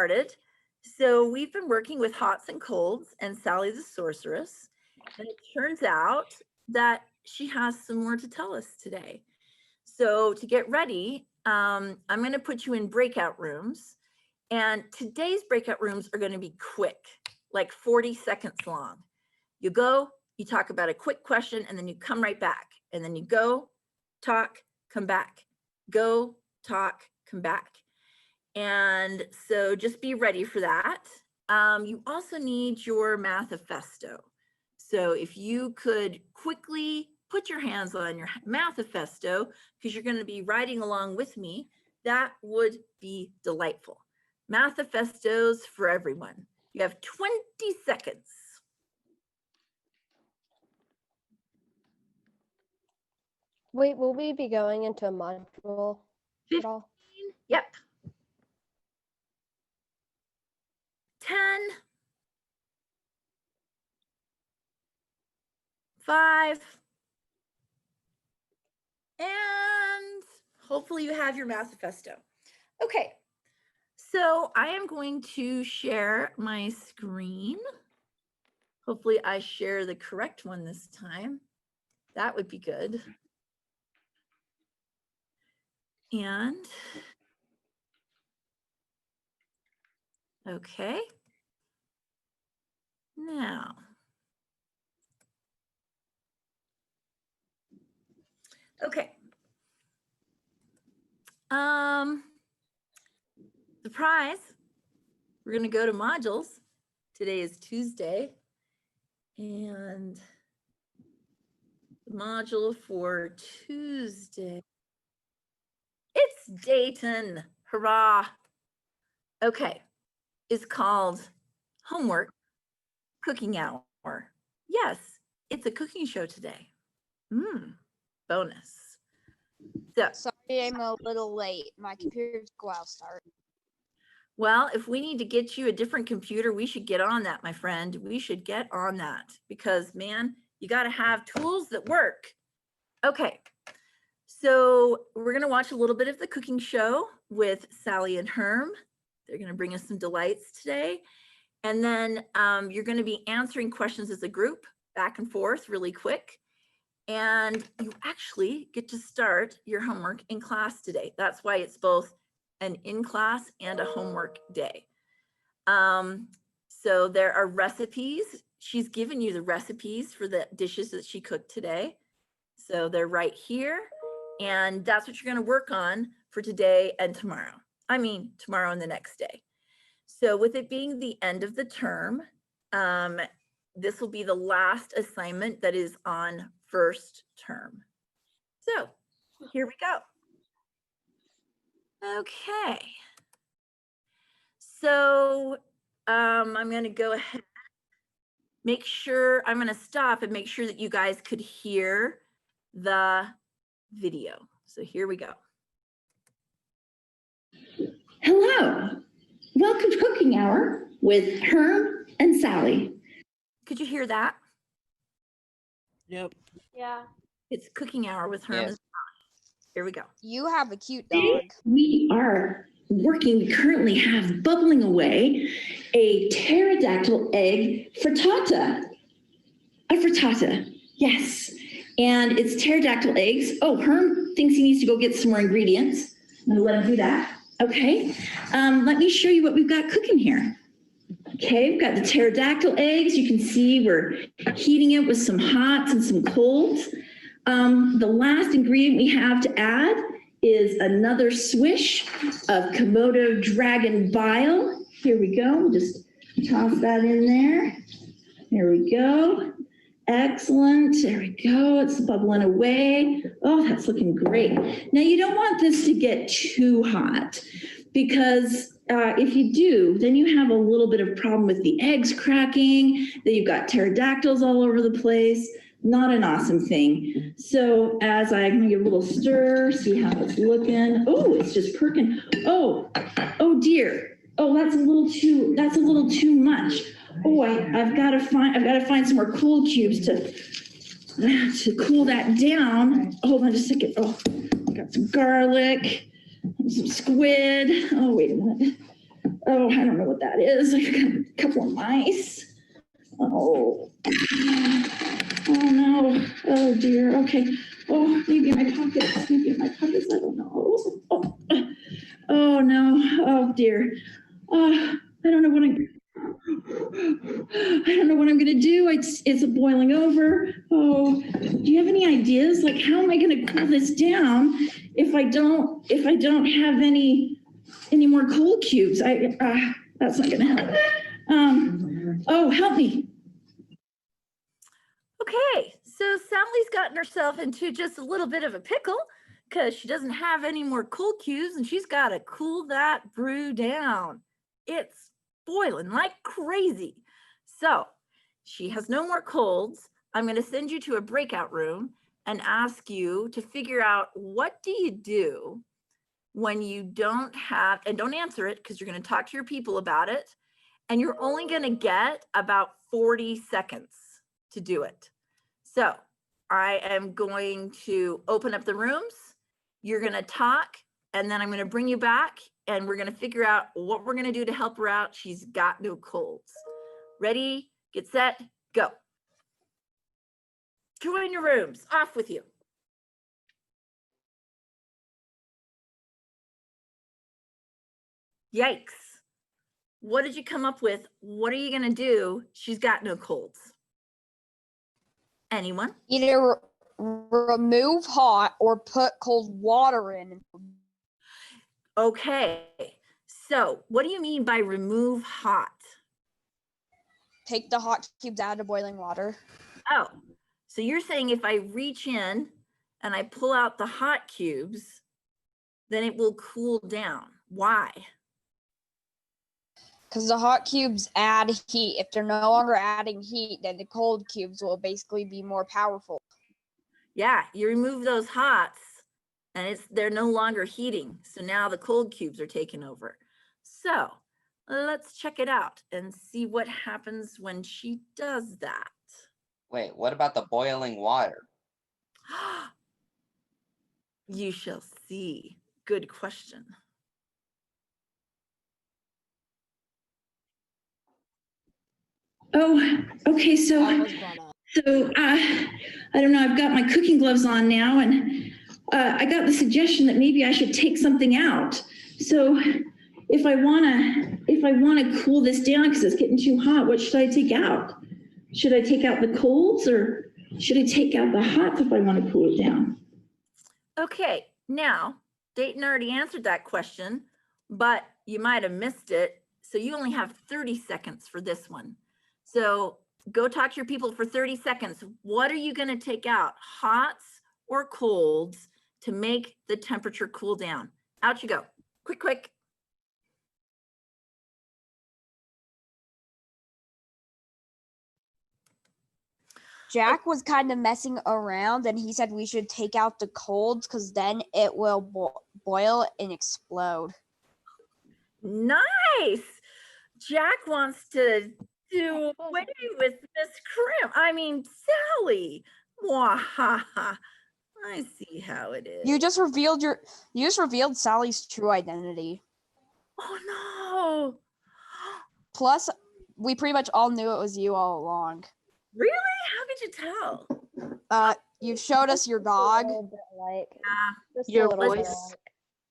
started. So we've been working with Hots and Colds and Sally the Sorceress, and it turns out that she has some more to tell us today. So to get ready, I'm going to put you in breakout rooms, and today's breakout rooms are going to be quick, like 40 seconds long. You go, you talk about a quick question, and then you come right back, and then you go, talk, come back, go, talk, come back. And so just be ready for that. You also need your manifesto. So if you could quickly put your hands on your manifesto, because you're going to be riding along with me, that would be delightful. Manifestos for everyone. You have 20 seconds. Wait, will we be going into a module at all? Yep. 10, 5, and hopefully you have your manifesto. Okay, so I am going to share my screen. Hopefully I share the correct one this time. That would be good. And, okay. Now, okay. Surprise, we're gonna go to modules. Today is Tuesday, and the module for Tuesday, it's Dayton, hurrah. Okay, it's called Homework Cooking Hour. Yes, it's a cooking show today. Bonus. So, sorry, I'm a little late. My computer's go out start. Well, if we need to get you a different computer, we should get on that, my friend. We should get on that because, man, you got to have tools that work. Okay, so we're going to watch a little bit of the cooking show with Sally and Herm. They're going to bring us some delights today. And then you're going to be answering questions as a group, back and forth, really quick. And you actually get to start your homework in class today. That's why it's both an in-class and a homework day. So there are recipes. She's given you the recipes for the dishes that she cooked today. So they're right here. And that's what you're going to work on for today and tomorrow. I mean, tomorrow and the next day. So with it being the end of the term, this will be the last assignment that is on first term. So here we go. Okay. So I'm going to go ahead, make sure, I'm going to stop and make sure that you guys could hear the video. So here we go. Hello, welcome to Cooking Hour with Herm and Sally. Could you hear that? Yep. Yeah. It's Cooking Hour with Herm and Sally. Here we go. You have a cute dog. We are working, we currently have bubbling away a pterodactyl egg frittata. A frittata, yes. And it's pterodactyl eggs. Oh, Herm thinks he needs to go get some more ingredients. I'm gonna let him do that. Okay, let me show you what we've got cooking here. Okay, we've got the pterodactyl eggs. You can see we're heating it with some hots and some colds. The last ingredient we have to add is another swish of Komodo dragon bile. Here we go, just toss that in there. There we go. Excellent, there we go, it's bubbling away. Oh, that's looking great. Now you don't want this to get too hot because if you do, then you have a little bit of problem with the eggs cracking, then you've got pterodactyls all over the place. Not an awesome thing. So as I'm gonna give a little stir, see how it's looking. Oh, it's just perking. Oh dear. Oh, that's a little too much. Oh, I've got to find some more cool cubes to cool that down. Hold on just a second. Oh, got some garlic, some squid. Oh, wait a minute. Oh, I don't know what that is. I've got a couple of mice. Oh. Oh no. Oh dear. Okay. Oh, maybe in my pockets. Maybe in my pockets. I don't know. Oh no. Oh dear. I don't know what I'm gonna do. It's boiling over. Oh, do you have any ideas? Like, how am I gonna cool this down if I don't have any more cold cubes? That's not gonna help. Oh, help me. Okay, so Sally's gotten herself into just a little bit of a pickle because she doesn't have any more cold cubes and she's got to cool that brew down. It's boiling like crazy. So she has no more colds. I'm going to send you to a breakout room and ask you to figure out what do you do when you don't have, and don't answer it because you're going to talk to your people about it, and you're only going to get about 40 seconds to do it. So I am going to open up the rooms. You're going to talk, and then I'm going to bring you back, and we're going to figure out what we're going to do to help her out. She's got no colds. Ready, get set, go. Join your rooms, off with you. Yikes. What did you come up with? What are you going to do? She's got no colds. Anyone? Either remove hot or put cold water in. Okay. So what do you mean by remove hot? Take the hot cubes out of boiling water. Oh, so you're saying if I reach in and I pull out the hot cubes, then it will cool down. Why? Because the hot cubes add heat. If they're no longer adding heat, then the cold cubes will basically be more powerful. Yeah, you remove those hots and they're no longer heating. So now the cold cubes are taking over. So let's check it out and see what happens when she does that. Wait, what about the boiling water? You shall see. Good question. Oh, okay. So That was brought up. I don't know. I've got my cooking gloves on now, and I got the suggestion that maybe I should take something out. So if I wanna cool this down because it's getting too hot, what should I take out? Should I take out the colds or should I take out the hots if I want to cool it down? Okay, now Dayton already answered that question, but you might have missed it. So you only have 30 seconds for this one. So go talk to your people for 30 seconds. What are you going to take out, hots or colds, to make the temperature cool down? Out you go. Quick, quick. Jack was kind of messing around and he said we should take out the colds because then it will boil and explode. Nice. Jack wants to do away with Miss Sally. Mwahaha. I see how it is. You just revealed Sally's true identity. Oh no. Plus, we pretty much all knew it was you all along. Really? How could you tell? You showed us your dog. A little bit like, just a Your little bit voice. like.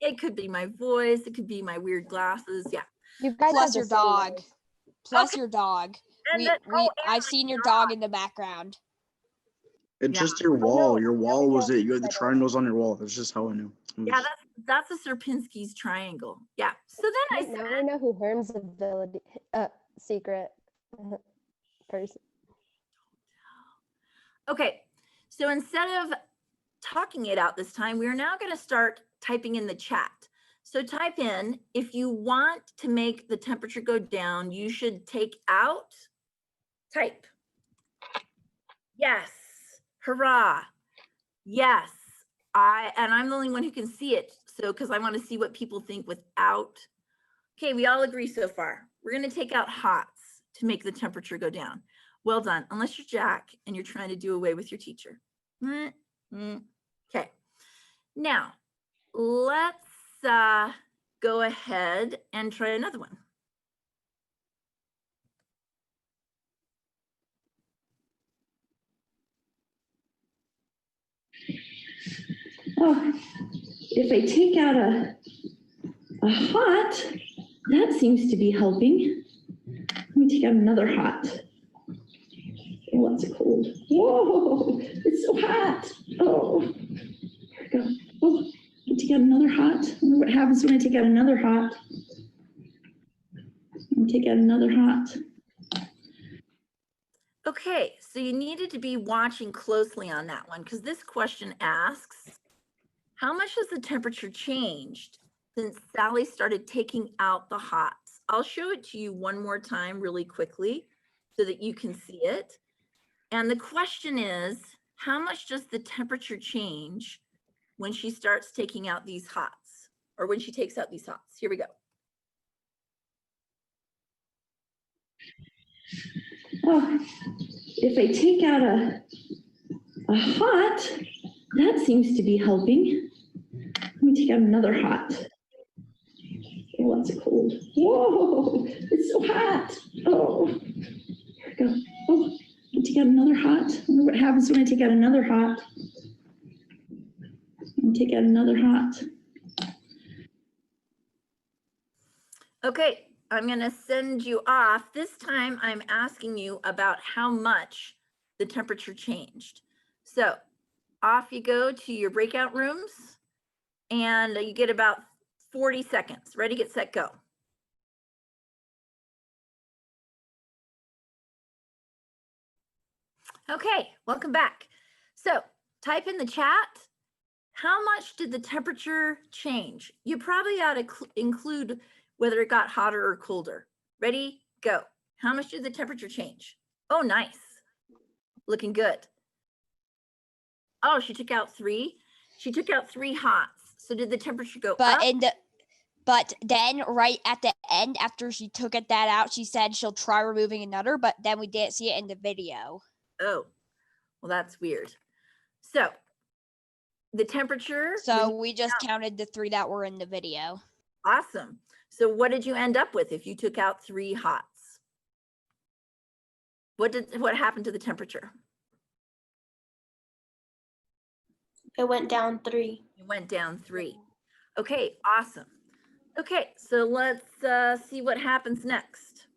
It could be my voice. It could be my weird glasses. Yeah. You guys Plus have the your same dog. voice. Plus Okay. your dog. And that- oh, and I've my seen your dog in the background. It's Yeah. just your I know, wall. Your now wall we was know it. You had the I don't- triangles on your wall. That's just how I knew. Yeah, that's a Sierpinski's triangle. Yeah. So then I Now said, we know who Herm's ability, secret person. okay, so instead of talking it out this time, we are now going to start typing in the chat. So type in, if you want to make the temperature go down, you should take out, type. Yes, hurrah. Yes, I'm the only one who can see it. So, because I want to see what people think without. Okay, we all agree so far. We're going to take out hots to make the temperature go down. Well done, unless you're Jack and you're trying to do away with your teacher. Okay, now let's go ahead and try another one. Oh, if I take out a hot, that seems to be helping. Let me take out another hot. Oh, that's cold. Whoa, it's so hot. Oh, here we go. Oh, I take out another hot. I wonder what happens when I take out another hot. Take out another hot. Okay, so you needed to be watching closely on that one because this question asks, how much has the temperature changed since Sally started taking out the hots? I'll show it to you one more time really quickly so that you can see it. And the question is, how much does the temperature change when she starts taking out these hots, or when she takes out these hots? Here we go. Oh, if I take out a hot, that seems to be helping. Let me take out another hot. Oh, that's cold. Whoa, it's so hot. Oh, here we go. Oh, I take out another hot. I wonder what happens when I take out another hot. Take out another hot. Okay, I'm going to send you off. This time I'm asking you about how much the temperature changed. So off you go to your breakout rooms and you get about 40 seconds. Ready, get set, go. Okay, welcome back. So type in the chat, how much did the temperature change? You probably ought to include whether it got hotter or colder. Ready, go. How much did the temperature change? Oh, nice. Looking good. Oh, she took out 3. She took out 3 hots. So did the temperature go up? But then right at the end, after she took that out, she said she'll try removing another, but then we didn't see it in the video. Oh, well, that's weird. So the temperature. So we just counted the 3 that were in the video. Awesome. So what did you end up with if you took out 3 hots? What happened to the temperature? It went down 3. It went down 3. Okay, awesome. Okay, so let's see what happens next.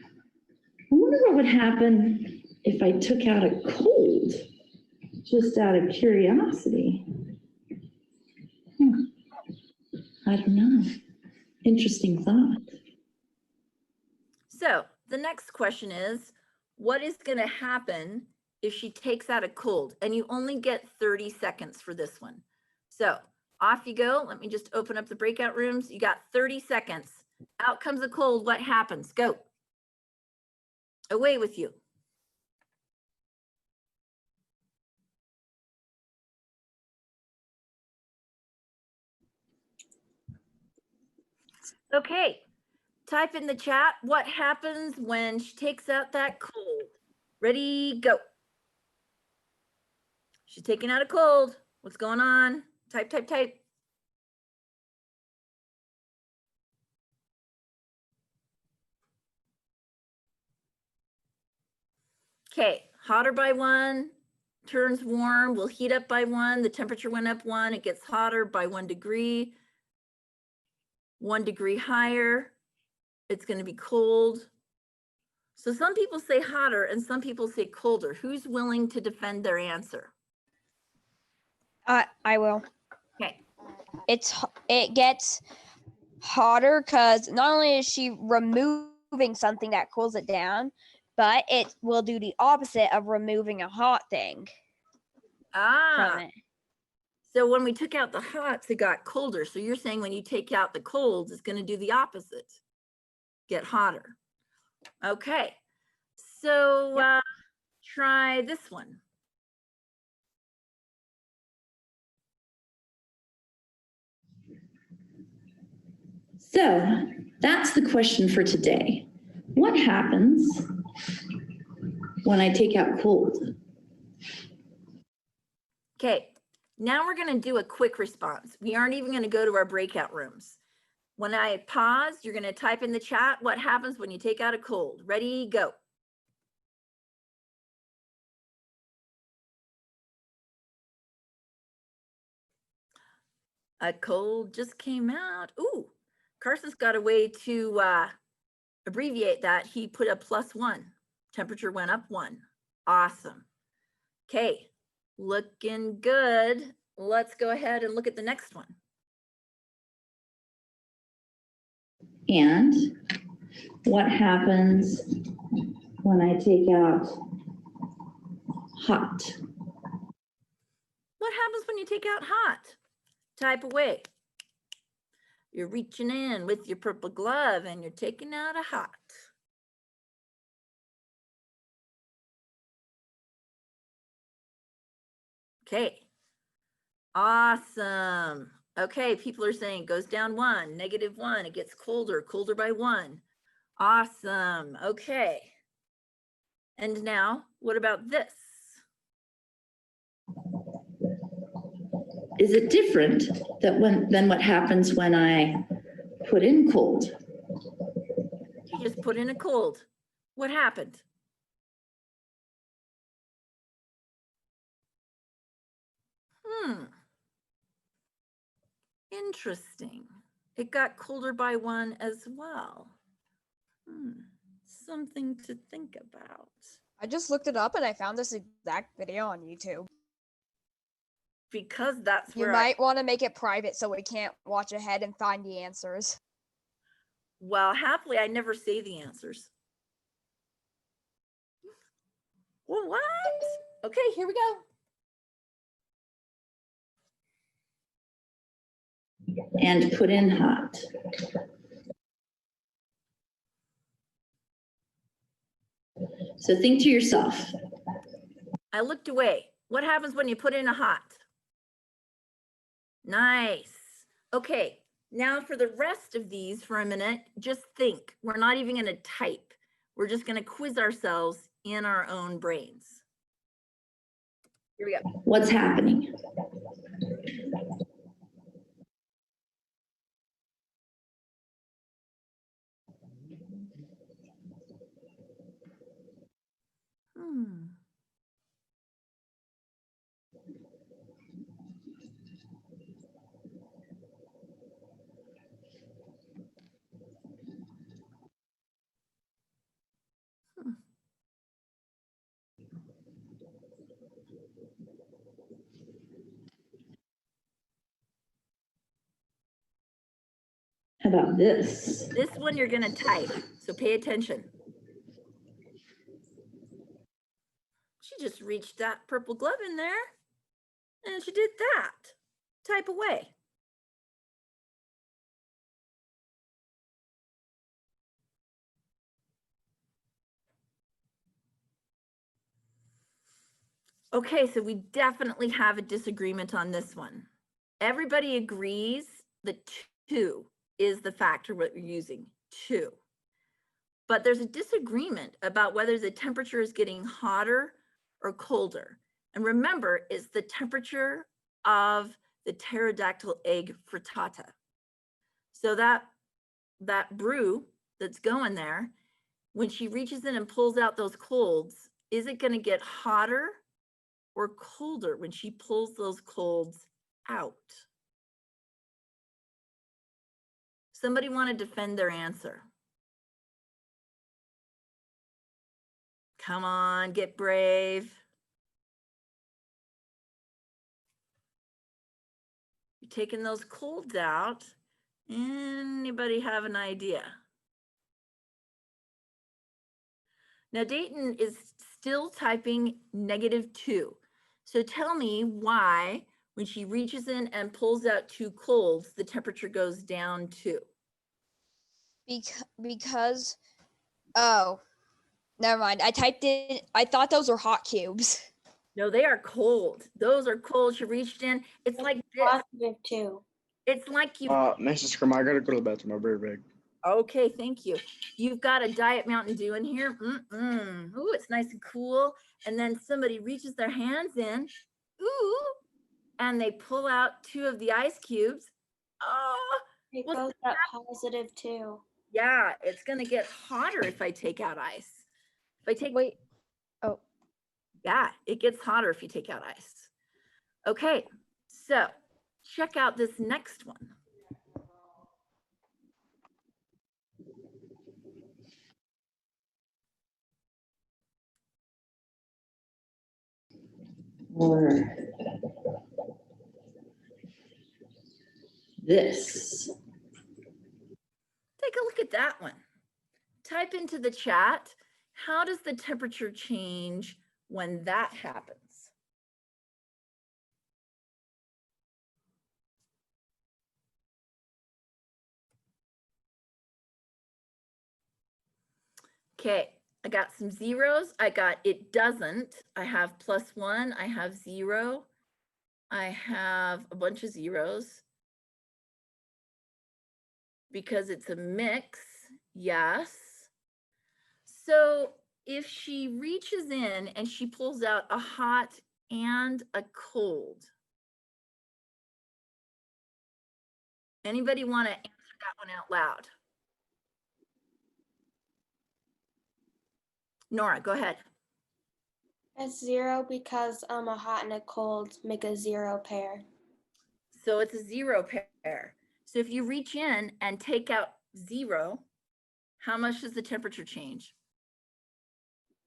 I wonder what would happen if I took out a cold, just out of curiosity. I don't know. Interesting thought. So the next question is, what is going to happen if she takes out a cold? And you only get 30 seconds for this one. So off you go. Let me just open up the breakout rooms. You got 30 seconds. Out comes a cold. What happens? Go. Away with you. Okay, type in the chat, what happens when she takes out that cold? Ready, go. She's taking out a cold. What's going on? Type, type, type. Okay, hotter by 1, turns warm, will heat up by 1, the temperature went up 1, it gets hotter by 1 degree. 1 degree higher, it's going to be cold. So some people say hotter and some people say colder. Who's willing to defend their answer? I will. Okay. It gets hotter because not only is she removing something that cools it down, but it will do the opposite of removing a hot thing from it. So when we took out the hots, it got colder. So you're saying when you take out the colds, it's going to do the opposite, get hotter. Okay. So try this one. So that's the question for today. What happens when I take out cold? Okay, Now we're going to do a quick response. We aren't even going to go to our breakout rooms. When I pause, you're going to type in the chat what happens when you take out a cold. Ready, go. A cold just came out. Ooh, Carson's got a way to abbreviate that. He put a +1. Temperature went up 1. Awesome. Okay, looking good. Let's go ahead and look at the next one. And what happens when I take out hot? What happens when you take out hot? Type away. You're reaching in with your purple glove and you're taking out a hot. Okay. Awesome. Okay, people are saying it goes down 1, -1. It gets colder, colder by 1. Awesome. Okay. And now, what about this? Is it different than what happens when I put in cold? You just put in a cold. What happened? Interesting. It got colder by 1 as well. Something to think about. I just looked it up and I found this exact video on YouTube. Because that's You where might want to make it private so we can't watch ahead and find the answers. well, happily, I never say the answers. Well, what? Okay, here we go. And put in hot. So think to yourself. I looked away. What happens when you put in a hot? Nice. Okay, now for the rest of these for a minute, just think. We're not even going to type. We're just going to quiz ourselves in our own brains. Here we go. What's happening? How about this? This one you're going to type, so pay attention. She just reached that purple glove in there, and she did that. Type away. Okay, so we definitely have a disagreement on this one. Everybody agrees that 2 is the factor what we're using, 2. But there's a disagreement about whether the temperature is getting hotter or colder. And remember, it's the temperature of the pterodactyl egg frittata. So that brew that's going there, when she reaches in and pulls out those colds, is it going to get hotter or colder when she pulls those colds out? Somebody want to defend their answer? Come on, get brave. You're taking those colds out. Anybody have an idea? Now Dayton is still typing -2. So tell me why, when she reaches in and pulls out 2 colds, the temperature goes down 2. Because, oh, never mind. I typed in, I thought those were hot cubes. No, they are cold. Those are cold. She reached in. It's like this. +2. It's like you. Mrs. Scrum, I gotta go to the bathroom. I'll be right back. Okay, thank you. You've got a Diet Mountain Dew in here. Ooh, it's nice and cool. And then somebody reaches their hands in. Ooh, and they pull out 2 of the ice cubes. Oh, It What's goes up positive 2. yeah, it's gonna get hotter if I take out ice. If I take, Wait. Oh, yeah, it gets hotter if you take out ice. Okay, so check out this next one. Or this. Take a look at that one. Type into the chat, how does the temperature change when that happens? Okay, I got some zeros. I got it doesn't. I have +1. I have 0. I have a bunch of zeros. Because it's a mix, yes. So if she reaches in and she pulls out a hot and a cold, anybody want to answer that one out loud? Nora, go ahead. It's 0 because a hot and a cold make a 0 pair. So it's a 0 pair. So if you reach in and take out 0, how much does the temperature change?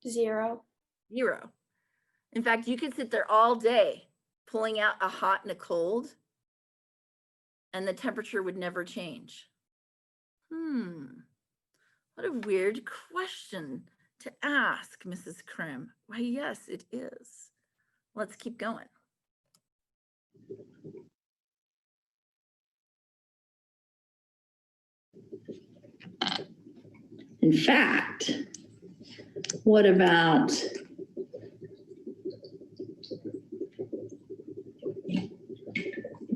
0. 0. In fact, you could sit there all day pulling out a hot and a cold, and the temperature would never change. What a weird question to ask, Mrs. Krim. Why, yes, it is. Let's keep going. In fact, what about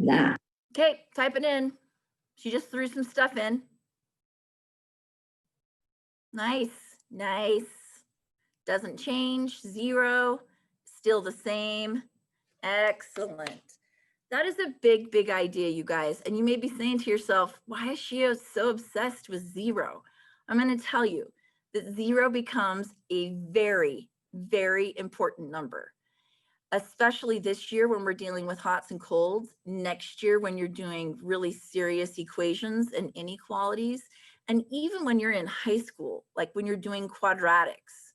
that? Okay, type it in. She just threw some stuff in. Nice, nice. Doesn't change, 0, still the same. Excellent. That is a big, big idea, you guys. And you may be saying to yourself, why is she so obsessed with 0? I'm going to tell you that 0 becomes a very, very important number, especially this year when we're dealing with hots and colds, next year when you're doing really serious equations and inequalities, and even when you're in high school, like when you're doing quadratics.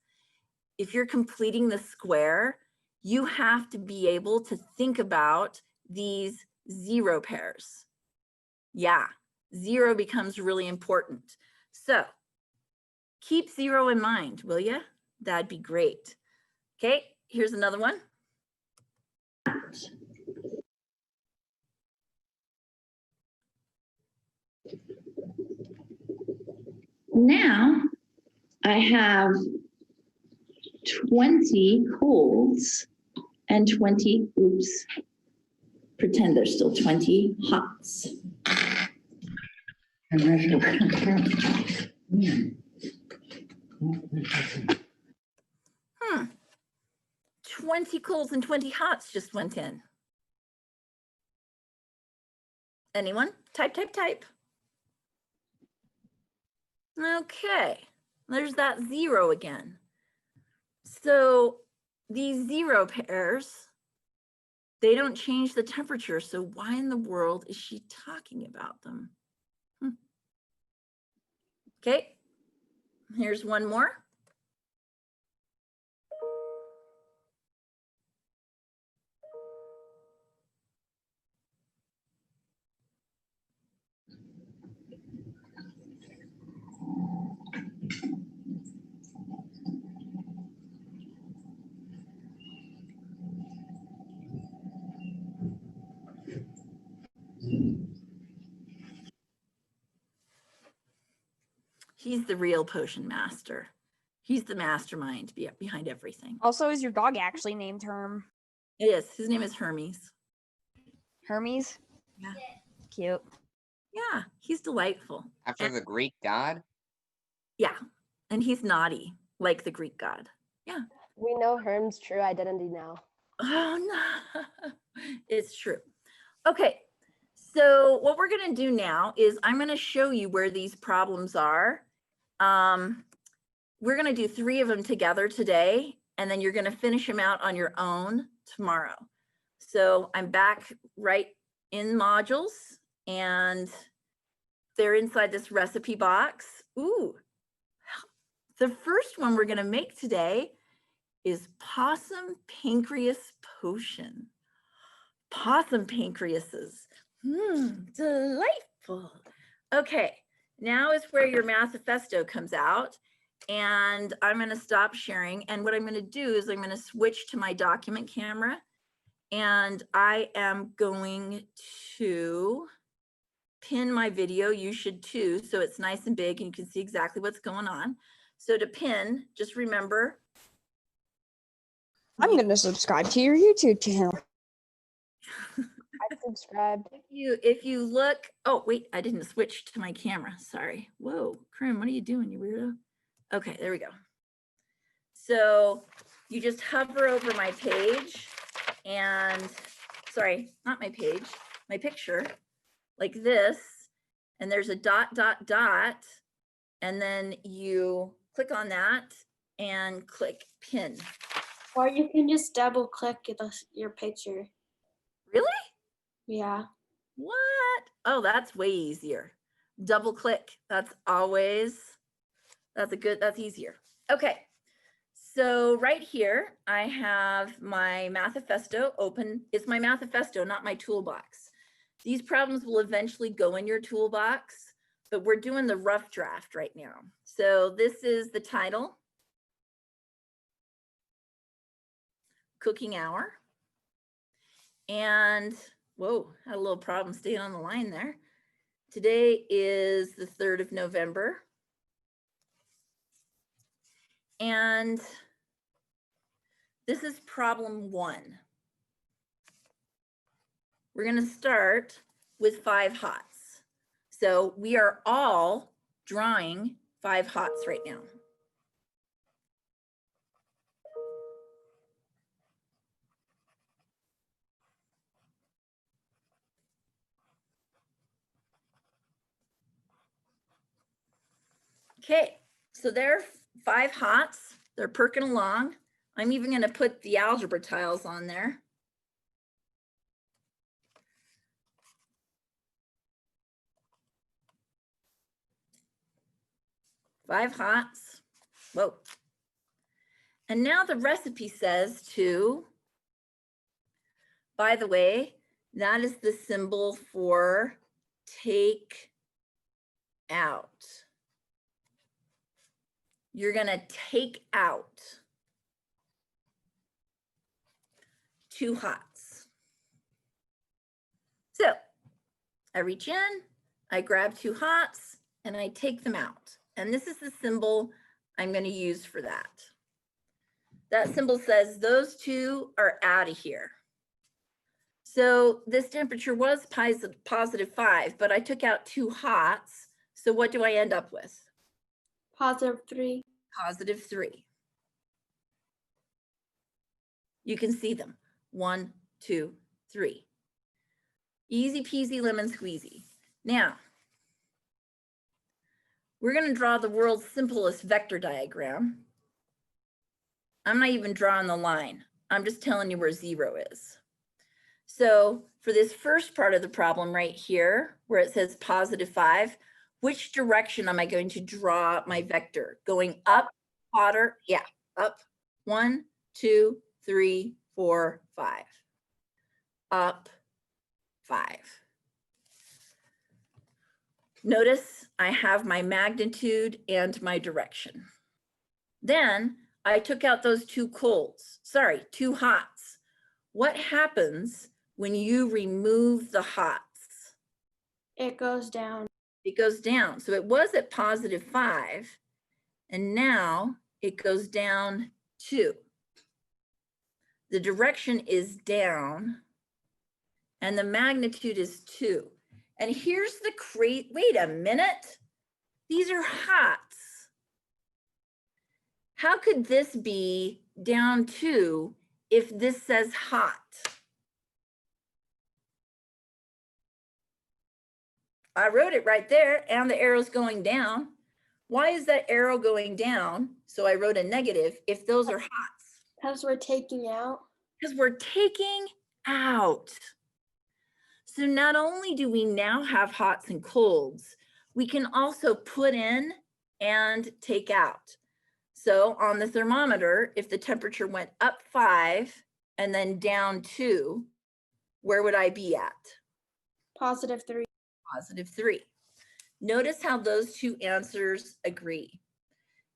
If you're completing the square, you have to be able to think about these 0 pairs. Yeah, 0 becomes really important. So keep 0 in mind, will you? That'd be great. Okay, here's another one. Now I have 20 colds and 20, oops, pretend there's still 20 hots. 20 colds and 20 hots just went in. Anyone? Type, type, type. Okay, there's that 0 again. So these 0 pairs, they don't change the temperature. So why in the world is she talking about them? Okay, here's one more. He's the real potion master. He's the mastermind behind everything. Also, is your dog actually named Herm? It is. His name is Hermes. Hermes? Yeah. Cute. Yeah, he's delightful. After the Greek god? Yeah, and he's naughty, like the Greek god. Yeah. we know Herm's true identity now. Oh no, it's true. Okay, so what we're gonna do now is I'm gonna show you where these problems are. We're gonna do 3 of them together today, and then you're gonna finish them out on your own tomorrow. So I'm back right in modules, and they're inside this recipe box. Ooh, the first one we're gonna make today is possum pancreas potion. Possum pancreases. Delightful. Okay, now is where your manifesto comes out. And I'm going to stop sharing. And what I'm going to do is I'm going to switch to my document camera. And I am going to pin my video. You should too. So it's nice and big and you can see exactly what's going on. So to pin, just remember. I'm going to subscribe to your YouTube channel. I subscribed. If you look, oh wait, I didn't switch to my camera. Sorry. Whoa, Krim, what are you doing, you weirdo? Okay, there we go. So you just hover over my page and, sorry, not my page, my picture, like this, and there's a dot, dot, dot, and then you click on that and click pin. Or you can just double click your picture. Really? Yeah. What? Oh, that's way easier. Double click. That's easier. Okay. So right here, I have my manifesto open. It's my manifesto, not my toolbox. These problems will eventually go in your toolbox, but we're doing the rough draft right now. So this is the title. Cooking hour. And whoa, had a little problem staying on the line there. Today is the 3rd of November. And this is problem 1. We're going to start with 5 hots. So we are all drawing 5 hots right now. Okay, so there are 5 hots. They're perking along. I'm even going to put the algebra tiles on there. Five hots. Whoa. And now the recipe says to, by the way, that is the symbol for take out. You're going to take out 2 hots. So I reach in, I grab 2 hots, and I take them out. And this is the symbol I'm going to use for that. That symbol says those 2 are out of here. So this temperature was positive 5, but I took out 2 hots. So what do I end up with? Positive 3. Positive 3. You can see them. 1, 2, 3. Easy peasy lemon squeezy. Now, we're going to draw the world's simplest vector diagram. I'm not even drawing the line. I'm just telling you where 0 is. So for this first part of the problem right here, where it says positive 5, which direction am I going to draw my vector? Going up, hotter? Yeah, up. 1, 2, 3, 4, 5. Up, 5. Notice I have my magnitude and my direction. Then I took out those 2 2 hots. What happens when you remove the hots? It goes down. It goes down. So it was at positive 5, and now it goes down 2. The direction is down, and the magnitude is 2. And here's the wait a minute. These are hots. How could this be down 2 if this says hot? I wrote it right there and the arrow's going down. Why is that arrow going down? So I wrote a negative if those are hots. Because we're taking out. Because we're taking out. So not only do we now have hots and colds, we can also put in and take out. So on the thermometer, if the temperature went up 5 and then down 2, where would I be at? +3. +3. Notice how those two answers agree.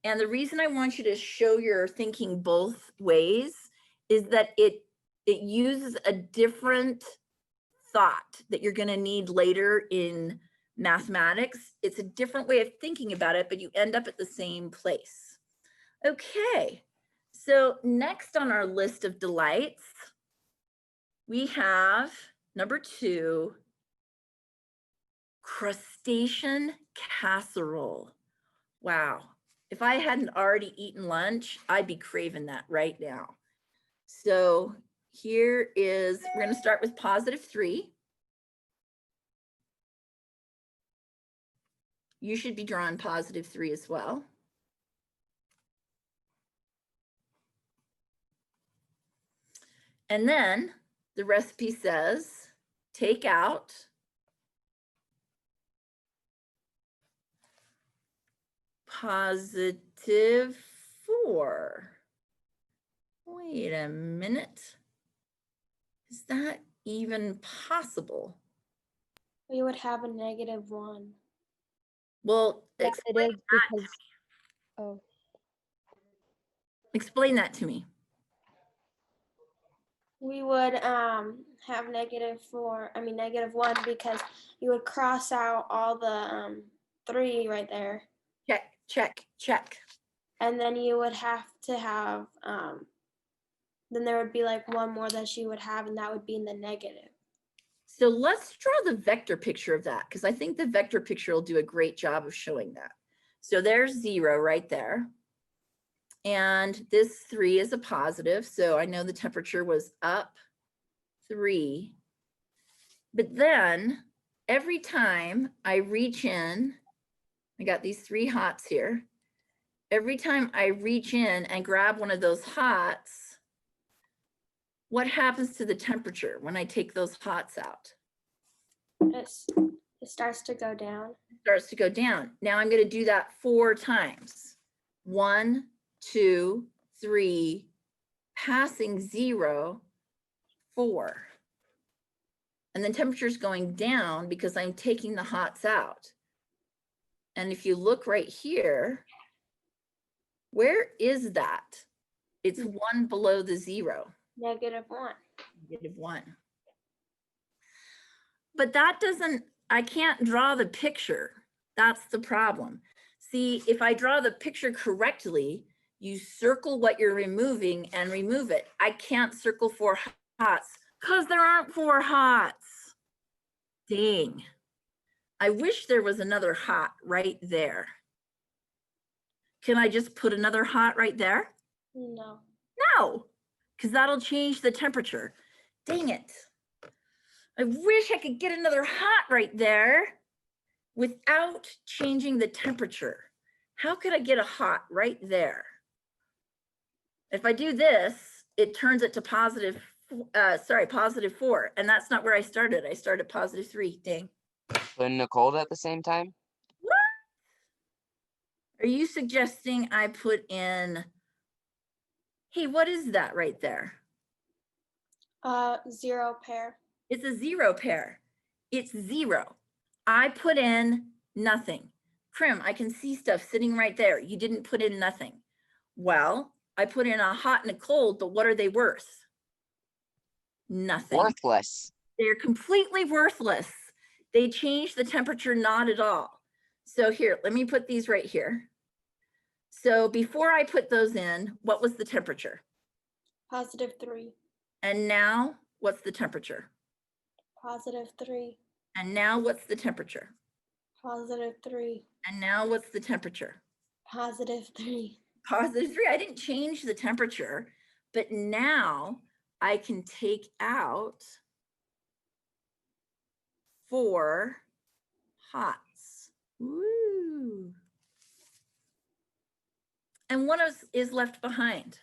And the reason I want you to show your thinking both ways is that it uses a different thought that you're going to need later in mathematics. It's a different way of thinking about it, but you end up at the same place. Okay, so next on our list of delights, we have number 2, crustacean casserole. Wow, if I hadn't already eaten lunch, I'd be craving that right now. So here is, we're going to start with +3. You should be drawing +3 as well. And then the recipe says, take out +4. Wait a minute. Is that even possible? We would have a -1. Well, Yes, it is because, oh, explain that to me. We would have -1 because you would cross out all the 3 right there. Check, check, check. And then you would have to have, then there would be like one more that you would have, and that would be in the negative. So let's draw the vector picture of that, because I think the vector picture will do a great job of showing that. So there's 0 right there. And this 3 is a positive, so I know the temperature was up 3. But then every time I reach in, I got these 3 hots here. Every time I reach in and grab one of those hots, what happens to the temperature when I take those hots out? It starts to go down. It starts to go down. Now I'm going to do that 4 times. 1, 2, 3, passing 0, 4. And then temperature is going down because I'm taking the hots out. And if you look right here, where is that? It's 1 below the 0. -1. -1. But that doesn't, I can't draw the picture. That's the problem. See, if I draw the picture correctly, you circle what you're removing and remove it. I can't circle 4 hots because there aren't 4 hots. Dang. I wish there was another hot right there. Can I just put another hot right there? No. No, because that'll change the temperature. Dang it. I wish I could get another hot right there without changing the temperature. How could I get a hot right there? If I do this, it turns it to +4, and that's not where I started. I started +3, dang. Putting a cold at the same time? What? Are you suggesting I put in, hey, what is that right there? 0 pair. It's a 0 pair. It's 0. I put in nothing. Prim, I can see stuff sitting right there. You didn't put in nothing. Well, I put in a hot and a cold, but what are they worth? Nothing. Worthless. They're completely worthless. They change the temperature not at all. So here, let me put these right here. So before I put those in, what was the temperature? +3. And now what's the temperature? +3. And now what's the temperature? +3. And now what's the temperature? +3. +3. I didn't change the temperature, but now I can take out 4 hots. Woo. And one is left behind.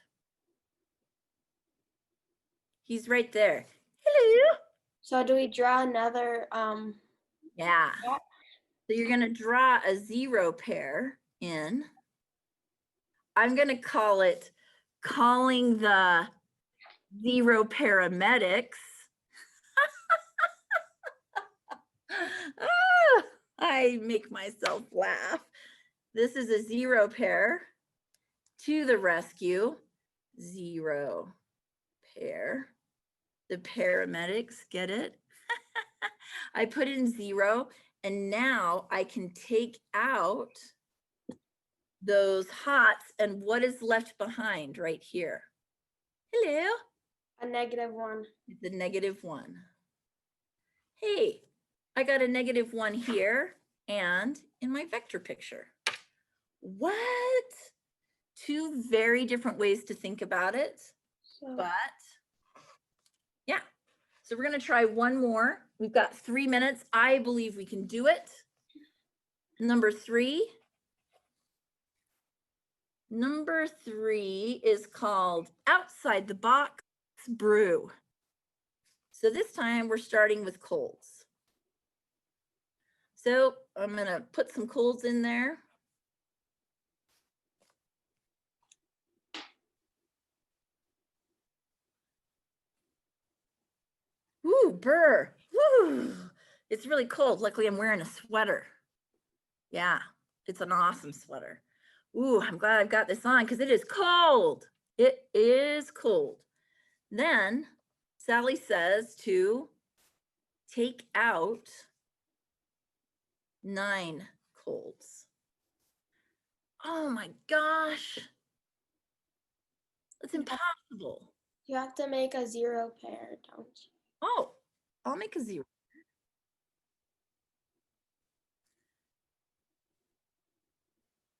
He's right there. Hello. So do we draw another Yeah. Yeah. So you're gonna draw a 0 pair in. I'm gonna call it calling the 0 paramedics. Ah, I make myself laugh. This is a 0 pair to the rescue. 0 pair. The paramedics, get it? I put in 0 and now I can take out those hots and what is left behind right here? Hello. a -1? The -1. Hey, I got a -1 here and in my vector picture. What? 2 very different ways to think about it, So but yeah. So we're gonna try one more. We've got 3 minutes. I believe we can do it. Number 3. Number 3 is called Outside the Box Brew. So this time we're starting with colds. So I'm gonna put some colds in there. Ooh, burr. Woo. It's really cold. Luckily, I'm wearing a sweater. Yeah, it's an awesome sweater. Ooh, I'm glad I've got this on because it is cold. It is cold. Then Sally says to take out 9 colds. Oh my gosh. That's impossible. you have to make a 0 pair, don't you? Oh, I'll make a 0.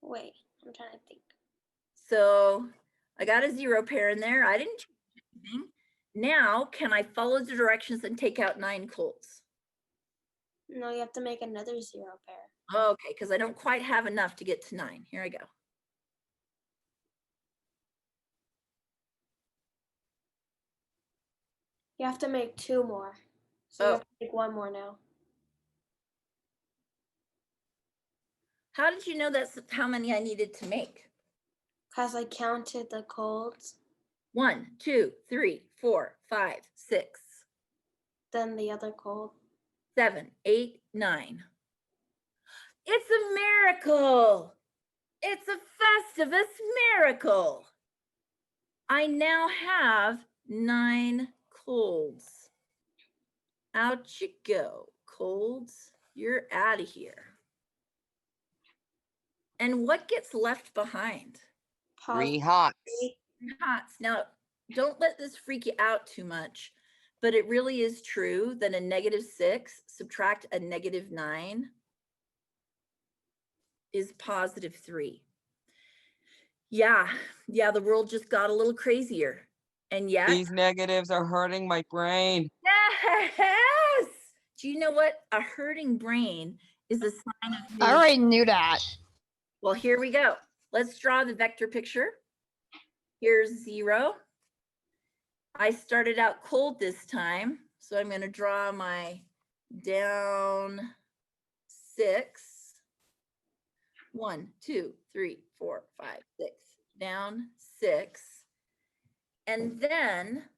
Wait, I'm trying to think. So I got a 0 pair in there. I didn't change anything. Now, can I follow the directions and take out 9 colds? No, you have to make another 0 pair. Okay, because I don't quite have enough to get to 9. Here I go. You have to make 2 more. So you Oh. have to make 1 more now. How did you know that's how many I needed to make? Because I counted the colds, 1, 2, 3, 4, 5, 6, then the other cold. 7, 8, 9. It's a miracle. It's a Festivus miracle. I now have 9 colds. Out you go, colds. You're out of here. And what gets left behind? 3 Positive. hots. Hots. Now, don't let this freak you out too much, but it really is true that a -6 subtract a -9 is +3. Yeah, the world just got a little crazier. And yet, These negatives are hurting my brain. yes! Do you know what? A hurting brain is a sign of I already knew that. Well, here we go. Let's draw the vector picture. Here's 0. I started out cold this time, so I'm going to draw my down 6. 1, 2, 3, 4, 5, 6. Down 6. And then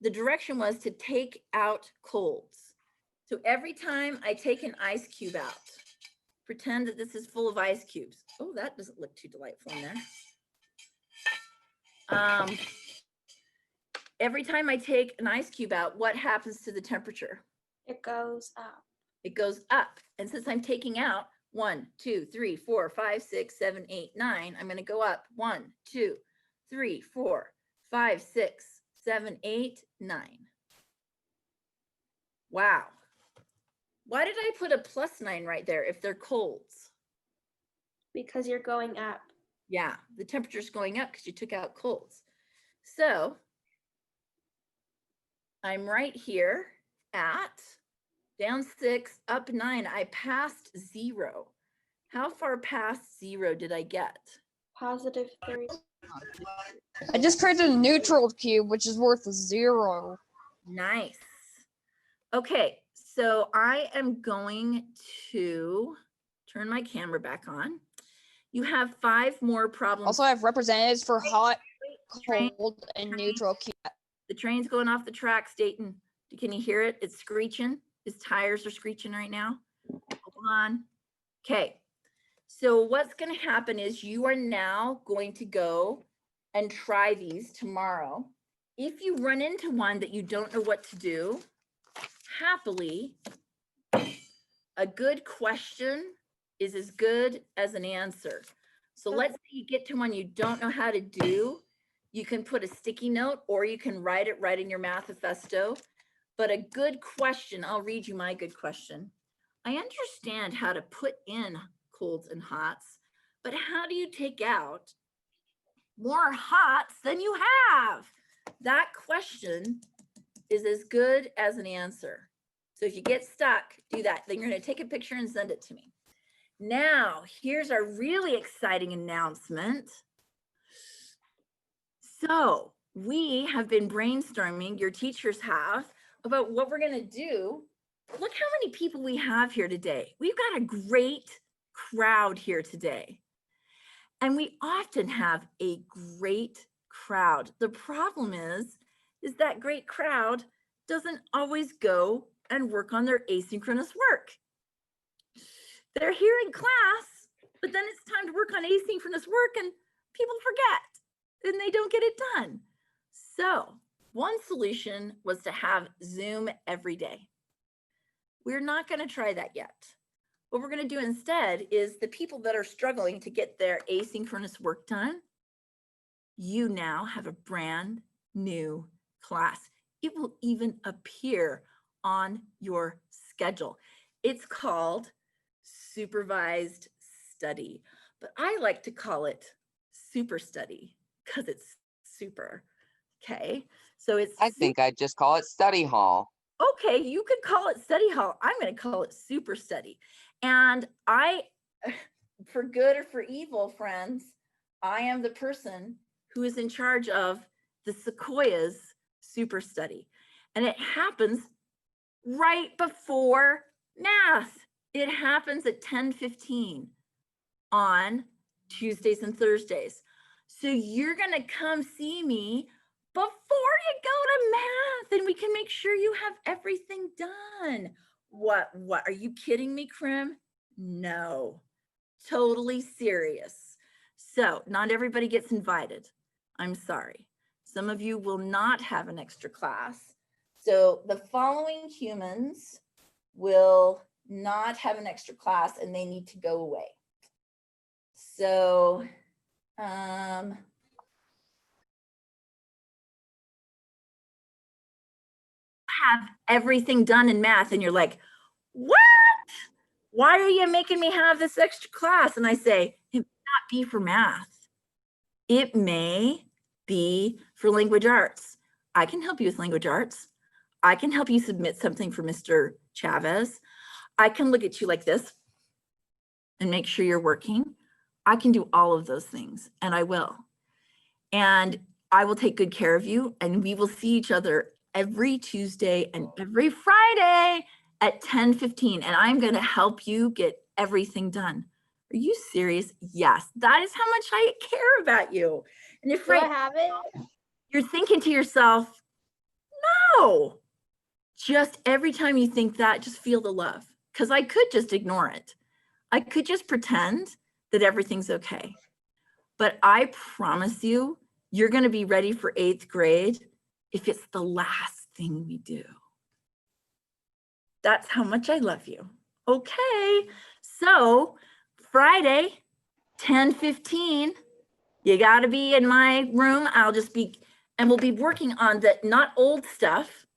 the direction was to take out colds. So every time I take an ice cube out, pretend that this is full of ice cubes. Oh, that doesn't look too delightful in there. Every time I take an ice cube out, what happens to the temperature? It goes up. It goes up. And since I'm taking out 1, 2, 3, 4, 5, 6, 7, 8, 9, I'm going to go up 1, 2, 3, 4, 5, 6, 7, 8, 9. Wow. Why did I put a +9 right there if they're colds? Because you're going up. Yeah, the temperature's going up because you took out colds. So I'm right here at down 6, up 9. I passed 0. How far past 0 did I get? +3. I just created a neutral cube, which is worth 0. Nice. Okay, so I am going to turn my camera back on. You have 5 more problems. Also, I have representatives for hot, Train- cold, and neutral cube. The train's going off the tracks, Dayton. Can you hear it? It's screeching. His tires are screeching right now. Hold on. Okay. So what's going to happen is you are now going to go and try these tomorrow. If you run into one that you don't know what to do, happily, a good question is as good as an answer. So let's say you get to one you don't know how to do. You can put a sticky note or you can write it right in your manifesto. But a good question, I'll read you my good question. I understand how to put in colds and hots, but how do you take out more hots than you have? That question is as good as an answer. So if you get stuck, do that. Then you're going to take a picture and send it to me. Now, here's our really exciting announcement. So we have been brainstorming, your teachers have, about what we're going to do. Look how many people we have here today. We've got a great crowd here today. And we often have a great crowd. The problem is that great crowd doesn't always go and work on their asynchronous work. They're here in class, but then it's time to work on asynchronous work and people forget and they don't get it done. So one solution was to have Zoom every day. We're not going to try that yet. What we're going to do instead is the people that are struggling to get their asynchronous work done, you now have a brand new class. It will even appear on your schedule. It's called supervised study, but I like to call it super study because it's super. Okay, so it's I think I'd just call it study hall. okay, you could call it study hall. I'm going to call it super study. And I, for good or for evil, friends, I am the person who is in charge of the Sequoia's super study. And it happens right before math. It happens at 10:15 on Tuesdays and Thursdays. So you're going to come see me before you go to math and we can make sure you have everything done. What, are you kidding me, Krim? No, totally serious. So not everybody gets invited. I'm sorry. Some of you will not have an extra class. So the following humans will not have an extra class and they need to go away. So, have everything done in math and you're like, what? Why are you making me have this extra class? And I say, it may not be for math. It may be for language arts. I can help you with language arts. I can help you submit something for Mr. Chavez. I can look at you like this and make sure you're working. I can do all of those things and I will. And I will take good care of you and we will see each other every Tuesday and every Friday at 10:15 and I'm going to help you get everything done. Are you serious? Yes, that is how much I care about you. And if Do I have it? you're thinking to yourself, no, just every time you think that, just feel the love because I could just ignore it. I could just pretend that everything's okay. But I promise you, you're going to be ready for 8th grade if it's the last thing we do. That's how much I love you. Okay, so Friday, 10:15, you got to be in my room. I'll just be, and we'll be working on the not old stuff,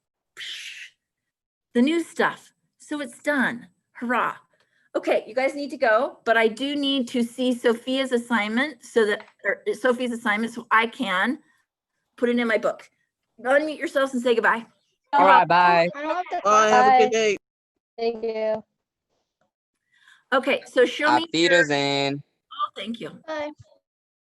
the new stuff. So it's done. Hurrah. Okay, you guys need to go, but I do need to see Sophia's assignment so I can put it in my book. Unmute yourselves and say goodbye. All right, bye. I don't have to. Bye. Have a Bye. good day. Thank you. Okay, so show Auf me your, Wiedersehen. oh, thank you. Bye.